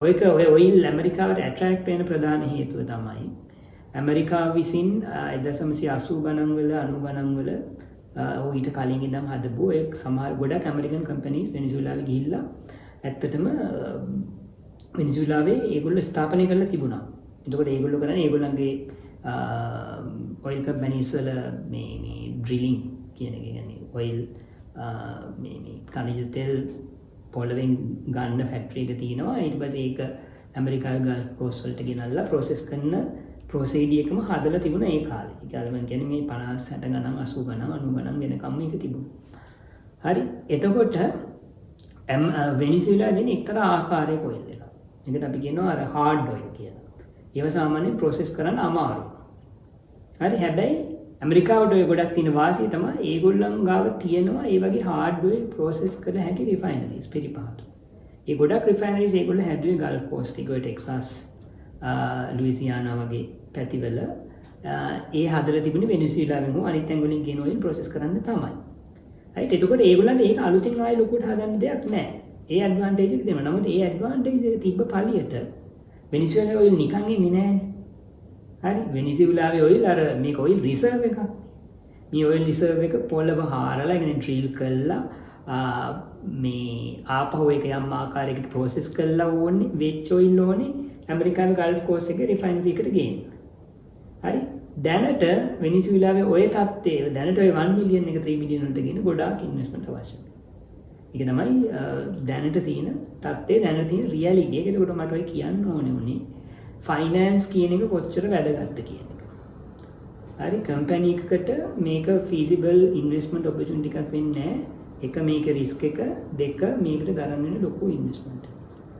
ඔයක ඔය ඔයිල් ඇමරිකාවට ඇට්‍රැක්ට් වෙන ප්‍රධාන හේතුව තමයි ඇමරිකාව විසින් 1980 ගණන් වල 90 ගණන් වල ඊට කලින් ඉඳන් හදපු ඒ සමහර ගොඩක් ඇමරිකන් කම්පැනිස් වෙනිසුලාවේ ගිහිල්ලා ඇත්තටම වෙනිසුලාවේ ඒගොල්ලෝ ස්ථාපනය කරලා තිබුණා. එතකොට ඒගොල්ලෝ කරන්නේ ඒගොල්ලන්ගේ ඔයිල් කම්පැනිස් වල මේ ඩ්‍රිලිං කියන එක කියන්නේ ඔයිල් මේ khනිජ තෙල් පොළවෙන් ගන්න ෆැක්ටරි එක තියෙනවා. ඊට පස්සේ ඒක ඇමරිකාවේ ගල්ෆ් කෝස්ට් වලට ගෙනල්ලා ප්‍රොසෙස් කරන ප්‍රොසීඩි එකම හදලා තිබුණා ඒ කාලේ. ඒ කාලේ මම කියන්නේ මේ 50 60 ගණන් 80 ගණන් 90 ගණන් වෙනකම් මේක තිබුණා. හරි. එතකොට වෙනිසුලා දෙන එක්තරා ආකාරයක ඔයිල් එකක්. මේකට අපි කියනවා අර හાર્ඩ් ඔයිල් කියලා. ඒව සාමාන්‍යයෙන් ප්‍රොසෙස් කරන්න අමාරුයි. හරි. හැබැයි ඇමරිකාවට ඔය ගොඩක් තියෙන වාසිය තමයි ඒගොල්ලන් ගාව තියෙනවා ඒ වගේ හાર્ඩ් ඔයිල් ප්‍රොසෙස් කළ හැකි රිෆයිනරිස් පිරිපහතු. ඒ ගොඩක් රිෆයිනරිස් ඒගොල්ලෝ හැදුවේ ගල්ෆ් කෝස්ට් එකේ ටෙක්සාස් ලුයිසියානා වගේ පැතිවල ඒ හදලා තිබුණේ වෙනිසුලාවෙන් හෝ අනිත් තැන් වලින් ගෙන ඔයිල් ප්‍රොසෙස් කරන්න තමයි. right එතකොට ඒගොල්ලන්ට ඒක අලුතින් ආයෙ ලොකුට හදන්න දෙයක් නැහැ. ඒ ඇඩ්වාන්ටේජ් එක දෙනවා. නමුත් ඒ ඇඩ්වාන්ටේජ් එක තිබ්බ පළියට වෙනිසුලාවේ ඔයිල් නිකන් එන්නේ නැහැ. හරි වෙනිසුලාවේ ඔයිල් අර මේක ඔයිල් රිසර්ව් එකක්. මේ ඔයිල් රිසර්ව් එක පොළව හාරලා يعني ඩ්‍රිල් කළා මේ ආපහු ඒක යම් ආකාරයකට ප්‍රොසෙස් කළා ඕනේ වෙච් ඔයිල් ඕනේ ඇමරිකාවේ ගල්ෆ් කෝස්ට් එකේ රිෆයිනරි එකට ගේන්න. හරි දැනට වෙනිසුලාවේ ඔය තත්ත්වය දැනට ඔය 1 මිලියන් එක 3 මිලියන් වලට ගෙන ගොඩාක් ඉන්වෙස්ට්මන්ට් අවශ්‍යයි. ඒක තමයි දැනට තියෙන තත්ත්වය දැනට තියෙන රියැලිටි එක. ඒකට මට ඔය කියන්න ඕනේ උනේ ෆයිනෑන්ස් කියන එක කොච්චර වැදගත්ද කියන එක. හරි කම්පැනි එකකට මේක ෆීසිබල් ඉන්වෙස්ට්මන්ට් ඔපචුනිටි එකක් වෙන්නේ නැහැ. එක මේක රිස්ක් එක දෙක මේකට ගන්න වෙන ලොකු ඉන්වෙස්ට්මන්ට්.